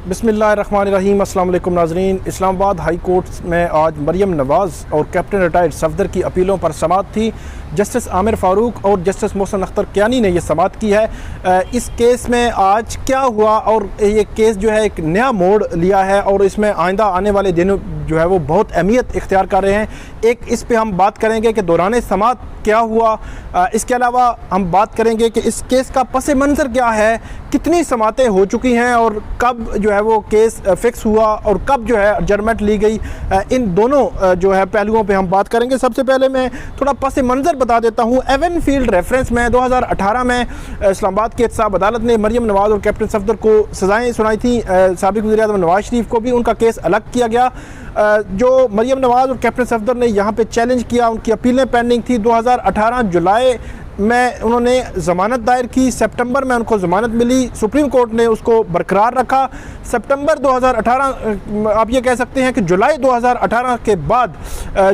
बिस्मिल्लाहिर्रहमानिर्रहीम। अस्सलाम वालेकुम नाज़रीन। इस्लामाबाद हाई कोर्ट में आज मरियम नवाज़ और कैप्टन रिटायर्ड सफदर की अपीलों पर समाअत थी। जस्टिस आमिर फ़ारूक और जस्टिस मोहसिन अख्तर कियानी ने यह समाअत की है। इस केस में आज क्या हुआ और ये केस जो है एक नया मोड़ लिया है और इसमें आइंदा आने वाले दिन जो है वो बहुत अहमियत इख्तियार कर रहे हैं। एक इस पे हम बात करेंगे कि दौरान समाअत क्या हुआ, इसके अलावा हम बात करेंगे कि इस केस का पस मंज़र क्या है, कितनी समाअतें हो चुकी हैं और कब जो है वो केस फिक्स हुआ और कब जो है एडजर्नमेंट ली गई। इन दोनों जो है पहलुओं पे हम बात करेंगे। सबसे पहले मैं थोड़ा पस मंज़र बता देता हूँ। एवन फील्ड रेफरेंस में 2018 में इस्लामाबाद की एहतसाब अदालत ने मरियम नवाज़ और कैप्टन सफदर को सज़ाएँ सुनाई थी। साबिक़ वज़ीर-ए-आज़म नवाज़ शरीफ को भी उनका केस अलग किया गया। जो मरियम नवाज़ और कैप्टन सफदर ने यहाँ पे चैलेंज किया, उनकी अपीलें पेंडिंग थी। 2018 जुलाई में उन्होंने ज़मानत दायर की, सितंबर में उनको ज़मानत मिली, सुप्रीम कोर्ट ने उसको बरकरार रखा। सितंबर 2018 आप ये कह सकते हैं कि जुलाई 2018 के बाद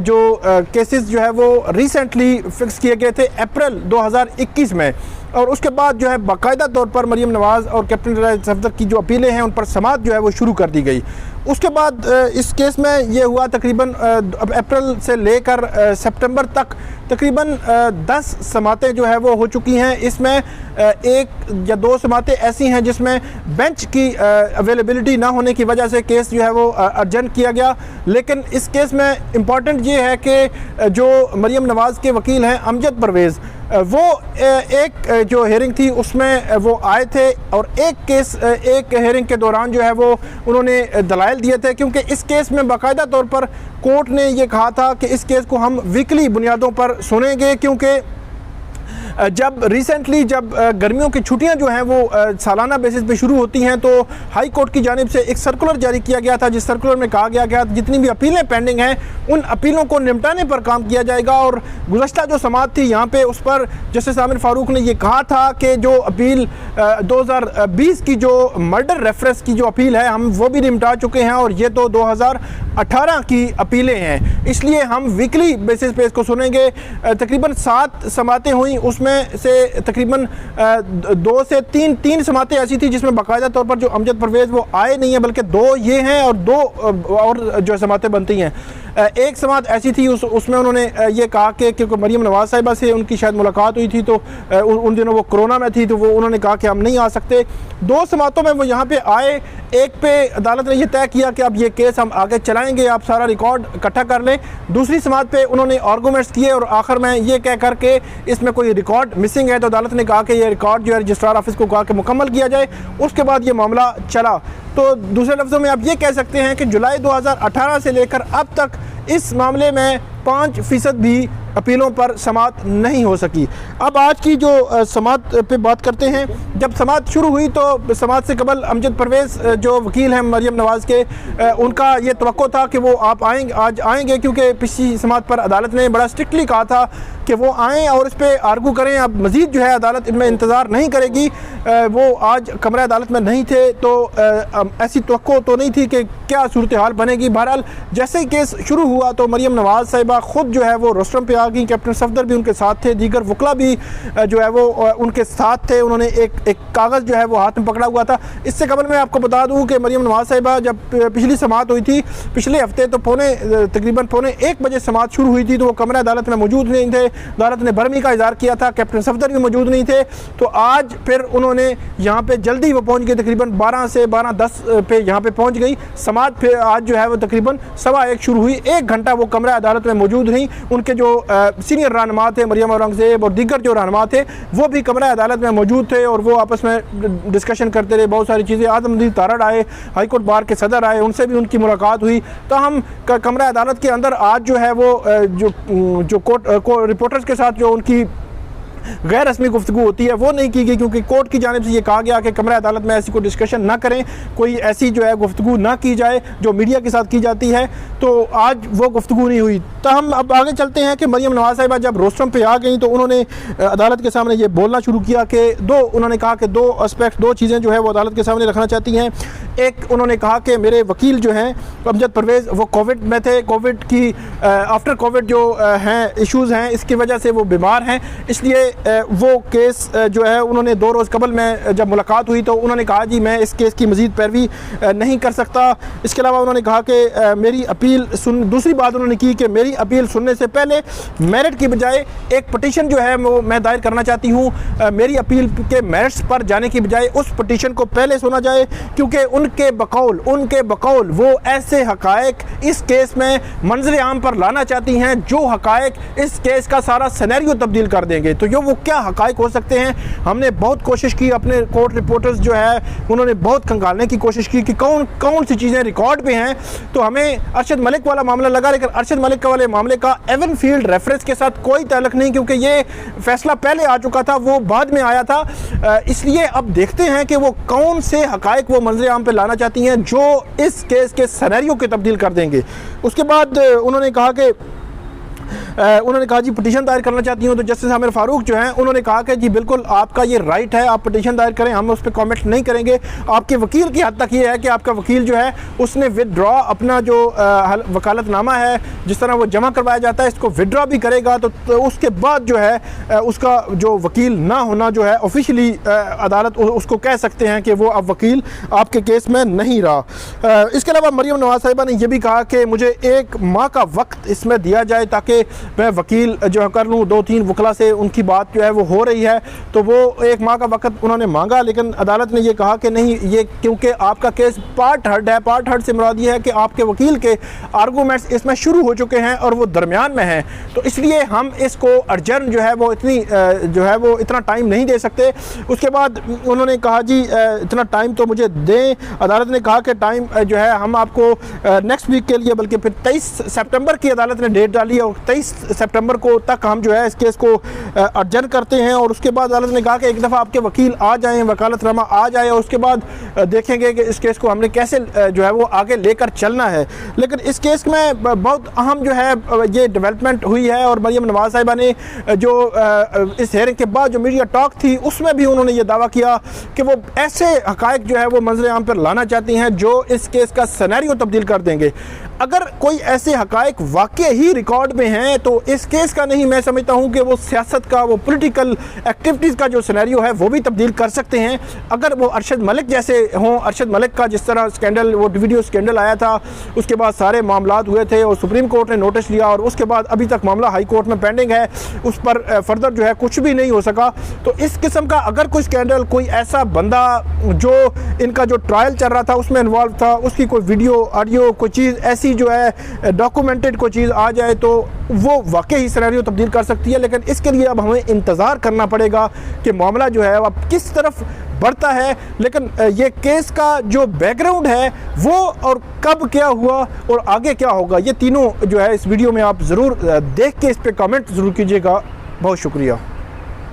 जो केसेस जो है वो रिसेंटली फिक्स किए गए थे अप्रैल 2021 में, और उसके बाद जो है बाकायदा तौर पर मरियम नवाज़ और कैप्टन सफदर की जो अपीलें हैं उन पर समाअत जो है वो शुरू कर दी गई। उसके बाद इस केस में ये हुआ तकरीबन अप्रैल से लेकर सितंबर तक तकरीबन 10 समाअतें जो है वो हो चुकी हैं। इसमें एक या दो समाअतें ऐसी हैं जिसमें बेंच की अवेलेबिलिटी ना होने की वजह से केस जो है वो अर्जेंट किया गया। लेकिन इस केस में इम्पॉर्टेंट ये है कि जो मरियम नवाज़ के वकील हैं अमजद परवेज़, वो एक जो हेयरिंग थी उसमें वो आए थे और एक हेयरिंग के दौरान जो है वो उन्होंने दलाइल दिए थे, क्योंकि इस केस में बाकायदा तौर पर कोर्ट ने ये कहा था कि इस केस को हम वीकली बुनियादों पर सुनेंगे, क्योंकि जब रिसेंटली जब गर्मियों की छुट्टियां जो हैं वो सालाना बेसिस पे शुरू होती हैं तो हाई कोर्ट की जानिब से एक सर्कुलर जारी किया गया था, जिस सर्कुलर में कहा गया था जितनी भी अपीलें पेंडिंग हैं उन अपीलों को निपटाने पर काम किया जाएगा। और गुज़श्ता जो समाअत थी यहाँ पे उस पर जस्टिस आमिर फ़ारूक ने ये कहा था कि जो अपील 2020 की जो मर्डर रेफरेंस की जो अपील है हम वो भी निपटा चुके हैं और ये तो 2018 की अपीलें हैं, इसलिए हम वीकली बेसिस पे इसको सुनेंगे। तकरीबन 7 समाअतें हुई, उसमें से तकरीबन 2 से 3 समाअतें ऐसी थी जिसमें बाकायदा तौर पर जो अमजद परवेज़ वो आए नहीं है, बल्कि 2 ये हैं और 2 और जो समाअतें बनती हैं। एक समाअत ऐसी थी उसमें उन्होंने ये कहा कि क्योंकि मरियम नवाज़ साहिबा से उनकी शायद मुलाकात हुई थी तो उन दिनों वो कोरोना में थी तो वो उन्होंने कहा कि हम नहीं आ सकते। 2 समाअतों में वो यहाँ पे आए। एक पे अदालत ने यह तय किया कि अब ये केस हम आगे चलाएंगे, आप सारा रिकॉर्ड इकट्ठा कर लें। दूसरी समाअत पे उन्होंने आर्गूमेंट्स किए और आखिर में ये कह करके इसमें कोई रिकॉर्ड मिसिंग है तो अदालत ने कहा कि ये रिकॉर्ड जो है रजिस्ट्रार ऑफिस को कहा कि मुकम्मल किया जाए। उसके बाद ये मामला चला। तो दूसरे लफ्ज़ों में आप ये कह सकते हैं कि जुलाई 2018 से लेकर अब तक इस मामले में 5% भी अपीलों पर समाअत नहीं हो सकी। अब आज की जो समाअत पे बात करते हैं। जब समाअत शुरू हुई तो समाअत से कबल अमजद परवेज़ जो वकील हैं मरियम नवाज़ के, उनका ये तवक्को था कि वो आज आएंगे, क्योंकि पिछली समाअत पर अदालत ने बड़ा स्ट्रिक्टली कहा था कि वो आएँ और इस पर आर्गू करें। अब मज़ीद जो है अदालत इनमें इंतज़ार नहीं करेगी। वो आज कमरा अदालत में नहीं थे तो ऐसी तवक्को तो नहीं थी कि क्या सूरत हाल बनेगी। बहरहाल जैसे ही केस शुरू हुआ तो मरियम नवाज़ साहिबा ख़ुद जो है वो रोस्टरम पे आ गई, कैप्टन सफदर भी उनके साथ थे, दीगर वकला भी जो है वो उनके साथ थे। उन्होंने एक कागज़ जो है वो हाथ में पकड़ा हुआ था। इससे कबल मैं आपको बता दूं कि मरियम नवाज़ साहिबा जब पिछली समाअत हुई थी पिछले हफ्ते तो तकरीबन पौने 1 बजे समाअत शुरू हुई थी तो वो कमरा अदालत में मौजूद नहीं थे। अदालत ने बरहमी का इज़हार किया था, कैप्टन सफदर भी मौजूद नहीं थे। तो आज फिर उन्होंने यहाँ पर जल्दी वो पहुँच गए, तकरीबन 12 से 12:10 पे यहाँ पर पहुँच गई समाअत। फिर आज जो है वो तकरीबन 1:15 शुरू हुई। 1 घंटा वो कमरा अदालत में मौजूद नहीं। उनके जो सीनियर रहनुमा थे मरियम औरंगज़ेब और दीगर जो रहनुमा थे वो भी कमरा अदालत में मौजूद थे और वो आपस में डिस्कशन करते रहे बहुत सारी चीज़ें। आज़मदीन तारड़ आए, हाई कोर्ट बार के सदर आए, उनसे भी उनकी मुलाकात हुई। तो हम कमरा अदालत के अंदर आज जो है वो जो कोर्ट रिपोर्टर्स के साथ जो उनकी गैर रस्मी गुफ्तगू होती है वो नहीं की गई, क्योंकि कोर्ट की जानिब से ये कहा गया कि कमरा अदालत में ऐसी कोई डिस्कशन ना करें, कोई ऐसी जो है गुफ्तगू ना की जाए जो मीडिया के साथ की जाती है। तो आज वो गुफ्तगू नहीं हुई। तो हम अब आगे चलते हैं कि मरियम नवाज साहिबा जब रोस्टम पे आ गई तो उन्होंने अदालत के सामने ये बोलना शुरू किया कि उन्होंने कहा कि दो एस्पेक्ट, दो चीज़ें जो है वो अदालत के सामने रखना चाहती हैं। एक, उन्होंने कहा कि मेरे वकील जो हैं अमजद परवेज़ वो कोविड में थे, कोविड की आफ्टर कोविड जो हैं इश्यूज़ हैं इसकी वजह से वो बीमार हैं, इसलिए वो केस जो है उन्होंने 2 रोज़ कबल में जब मुलाकात हुई तो उन्होंने कहा जी मैं इस केस की मज़ीद पैरवी नहीं कर सकता। इसके अलावा उन्होंने कहा कि मेरी अपील दूसरी बात उन्होंने की कि मेरी अपील सुनने से पहले मेरिट की बजाय एक पटिशन जो है वो मैं दायर करना चाहती हूँ। मेरी अपील के मेरिट्स पर जाने की बजाय उस पटिशन को पहले सुना जाए, क्योंकि उनके बकौल वो ऐसे हक़ाइक़ इस केस में मंजर आम पर लाना चाहती हैं जो हक़ाइक़ इस केस का सारा सिनेरियो तब्दील कर देंगे। तो वो क्या हक़ाइक़ हो सकते हैं? हमने बहुत कोशिश की, अपने कोर्ट रिपोर्टर्स जो है उन्होंने बहुत खंगालने की कोशिश की कि कौन सी चीज़ें रिकॉर्ड पे हैं। तो हमें अरशद मलिक वाला मामला लगा, लेकिन अरशद मलिक वाले मामले का एवन फील्ड रेफरेंस के साथ कोई ताल्लुक नहीं, क्योंकि ये फैसला पहले आ चुका था, वो बाद में आया था। इसलिए अब देखते हैं कि वो कौन से हक़ाइक़ वो मंजर आम पे लाना चाहती हैं जो इस केस के सिनेरियो के तब्दील कर देंगे। उसके बाद उन्होंने कहा जी पटिशन दायर करना चाहती हूँ। तो जस्टिस आमिर फारूक जो हैं उन्होंने कहा कि जी बिल्कुल आपका ये राइट है, आप पटिशन दायर करें, हम उस पर कमेंट नहीं करेंगे। आपके वकील की हद तक ये है कि आपका वकील जो है उसने विदड्रॉ अपना जो वकालतनामा है जिस तरह वो जमा करवाया जाता है इसको विदड्रॉ भी करेगा। तो उसके बाद जो है उसका जो वकील ना होना जो है ऑफिशियली अदालत उसको कह सकते हैं कि वो अब वकील आपके केस में नहीं रहा। इसके अलावा मरियम नवाज साहिबा ने यह भी कहा कि मुझे 1 माह का वक्त इसमें दिया जाए ताकि मैं वकील जो है कर लूँ। 2-3 वकला से उनकी बात जो है वो हो रही है, तो वो 1 माह का वक्त उन्होंने मांगा, लेकिन अदालत ने ये कहा कि नहीं, ये क्योंकि आपका केस पार्ट हर्ड है। पार्ट हर्ड से मुराद ये है कि आपके वकील के आर्गूमेंट्स इसमें शुरू हो चुके हैं और वो दरमियान में हैं, तो इसलिए हम इसको अर्जन जो है वो इतना टाइम नहीं दे सकते। उसके बाद उन्होंने कहा जी इतना टाइम तो मुझे दें। अदालत ने कहा कि टाइम जो है हम आपको नेक्स्ट वीक के लिए, बल्कि फिर 23 सितंबर की अदालत ने डेट डाली और 23 सितंबर को तक हम जो है इस केस को अर्जन करते हैं। और उसके बाद अदालत ने कहा कि एक दफ़ा आपके वकील आ जाएं, वकालतनामा आ जाए, और उसके बाद देखेंगे कि इस केस को हमने कैसे जो है वो आगे लेकर चलना है। लेकिन इस केस में बहुत अहम जो है ये डेवलपमेंट हुई है, और मरियम नवाज साहिबा ने जो इस हेयरिंग के बाद जो मीडिया टॉक थी उसमें भी उन्होंने ये दावा किया कि वो ऐसे हक़ाइक़ जो है वो मंजर आम पर लाना चाहती हैं जो इस केस का सिनेरियो तब्दील कर देंगे। अगर कोई ऐसे हक़ाइक़ वाकई ही रिकॉर्ड में हैं तो इस केस का नहीं, मैं समझता हूँ कि वो सियासत का, वो पॉलिटिकल एक्टिविटीज़ का जो सिनेरियो है वो भी तब्दील कर सकते हैं। अगर वो अरशद मलिक जैसे हों, अरशद मलिक का जिस तरह स्कैंडल, वो वीडियो स्कैंडल आया था, उसके बाद सारे मामलात हुए थे और सुप्रीम कोर्ट ने नोटिस लिया, और उसके बाद अभी तक मामला हाई कोर्ट में पेंडिंग है, उस पर फर्दर जो है कुछ भी नहीं हो सका। तो इस किस्म का अगर कोई स्कैंडल, कोई ऐसा बंदा जो इनका जो ट्रायल चल रहा था उसमें इन्वॉल्व था, उसकी कोई वीडियो ऑडियो कोई चीज़ ऐसी जो है डॉक्यूमेंटेड कोई चीज़ आ जाए तो वो वाकई ही सिनेरियो तब्दील कर सकती है। लेकिन इसके लिए अब हमें इंतज़ार करना पड़ेगा कि मामला जो है अब किस तरफ बढ़ता है। लेकिन ये केस का जो बैकग्राउंड है वो, और कब क्या हुआ और आगे क्या होगा, ये तीनों जो है इस वीडियो में आप ज़रूर देख के इस पर कमेंट ज़रूर कीजिएगा। बहुत शुक्रिया।